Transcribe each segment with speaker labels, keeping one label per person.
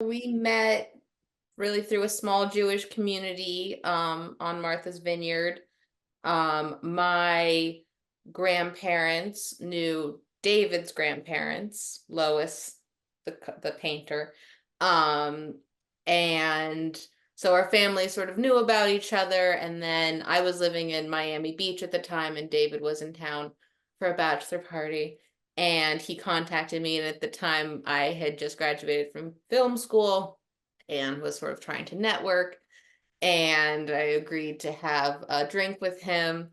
Speaker 1: We met really through a small Jewish community on Martha's Vineyard. My grandparents knew David's grandparents, Lois, the painter. Um, and so our families sort of knew about each other. And then I was living in Miami Beach at the time, and David was in town for a bachelor party. And he contacted me, and at the time I had just graduated from film school and was sort of trying to network. And I agreed to have a drink with him,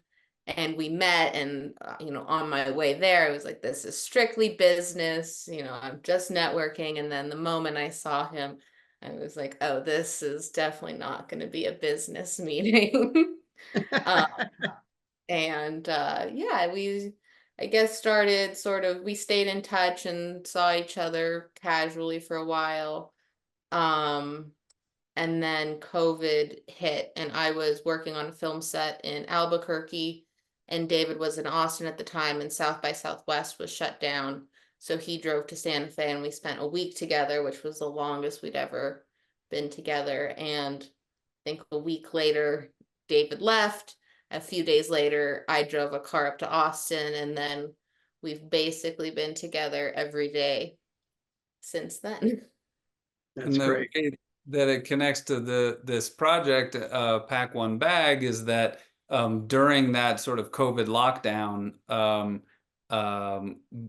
Speaker 1: and we met. And on my way there, I was like, this is strictly business, I'm just networking. And then the moment I saw him, I was like, oh, this is definitely not going to be a business meeting. uh, and yeah, I guess started sort of, we stayed in touch and saw each other casually for a while. um and then COVID hit, and I was working on a film set in Albuquerque, and David was in Austin at the time, and South by Southwest was shut down. So he drove to Santa Fe, and we spent a week together, which was the longest we'd ever been together. And I think a week later, David left. A few days later, I drove a car up to Austin, and then we've basically been together every day since then.
Speaker 2: That's
Speaker 3: And the
Speaker 2: great.
Speaker 3: way that it connects to this project, Pack One Bag, is that during that sort of COVID lockdown,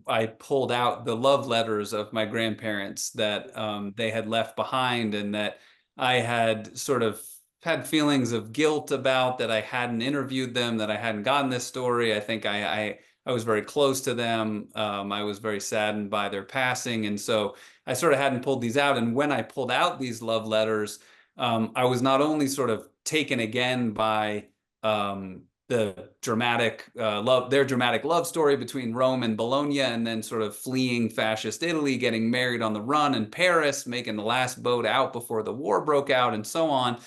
Speaker 3: I pulled out the love letters of my grandparents that they had left behind, and that I had sort of had feelings of guilt about, that I hadn't interviewed them, that I hadn't gotten this story. I think I was very close to them. I was very saddened by their passing, and so I sort of hadn't pulled these out. And when I pulled out these love letters, I was not only sort of taken again by the dramatic their dramatic love story between Rome and Bologna, and then sort of fleeing fascist Italy, getting married on the run in Paris, making the last boat out before the war broke out, and so on.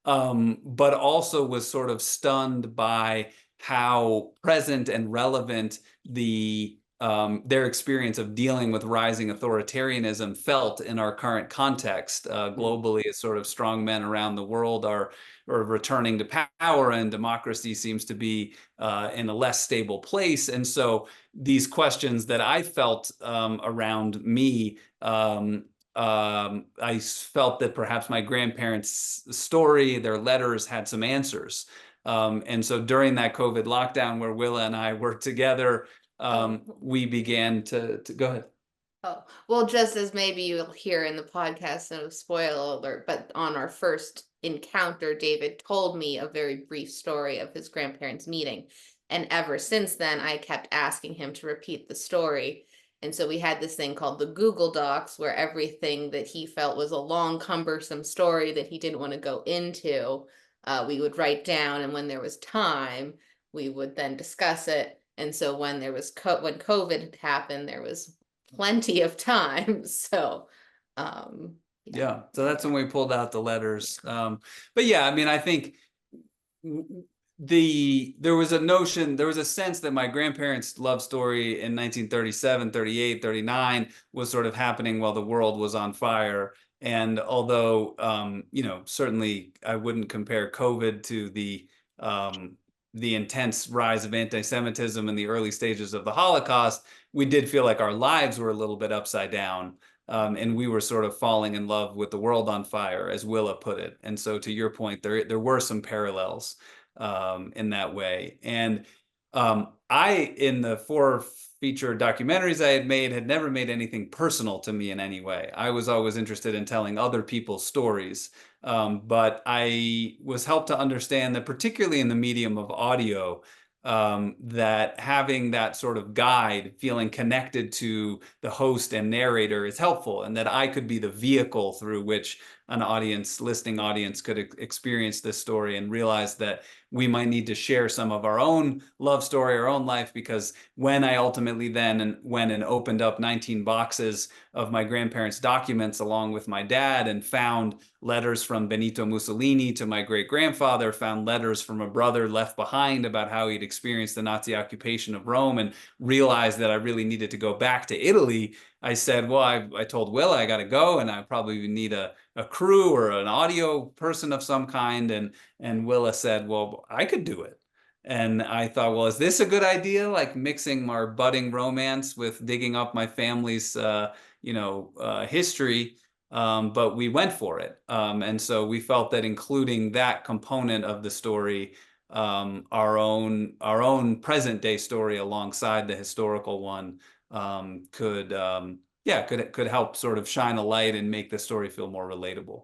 Speaker 3: But also was sort of stunned by how present and relevant their experience of dealing with rising authoritarianism felt in our current context globally, as sort of strong men around the world are returning to power, and democracy seems to be in a less stable place. And so these questions that I felt around me, I felt that perhaps my grandparents' story, their letters, had some answers. And so during that COVID lockdown where Willa and I were together, we began to go ahead.
Speaker 1: Oh, well, just as maybe you'll hear in the podcast, no spoiler alert, but on our first encounter, David told me a very brief story of his grandparents' meeting. And ever since then, I kept asking him to repeat the story. And so we had this thing called the Google Docs, where everything that he felt was a long, cumbersome story that he didn't want to go into, we would write down. And when there was time, we would then discuss it. And so when when COVID happened, there was plenty of time. So
Speaker 3: yeah, so that's when we pulled out the letters. But yeah, I mean, I think there was a sense that my grandparents' love story in 1937, 38, 39 was sort of happening while the world was on fire. And although certainly I wouldn't compare COVID to the intense rise of anti-Semitism in the early stages of the Holocaust, we did feel like our lives were a little bit upside down. And we were sort of falling in love with the world on fire, as Willa put it. And so to your point, there were some parallels in that way. And in the 4 feature documentaries I had made, had never made anything personal to me in any way. I was always interested in telling other people's stories. But I was helped to understand that, particularly in the medium of audio, that having that sort of guide, feeling connected to the host and narrator, is helpful, and that I could be the vehicle through which an listening audience could experience this story, and realize that we might need to share some of our own love story, our own life, because when I ultimately then went and opened up 19 boxes of my grandparents' documents along with my dad, and found letters from Benito Mussolini to my great-grandfather, found letters from a brother left behind about how he'd experienced the Nazi occupation of Rome, and realized that I really needed to go back to Italy I said, well, I told Will I got to go, and I probably need a crew or an audio person of some kind. And Willa said, well, I could do it. And I thought, well, is this a good idea? Like mixing our budding romance with digging up my family's, history. But we went for it. And so we felt that including that component of the story, our own present day story alongside the historical one, could help sort of shine a light and make the story feel more relatable.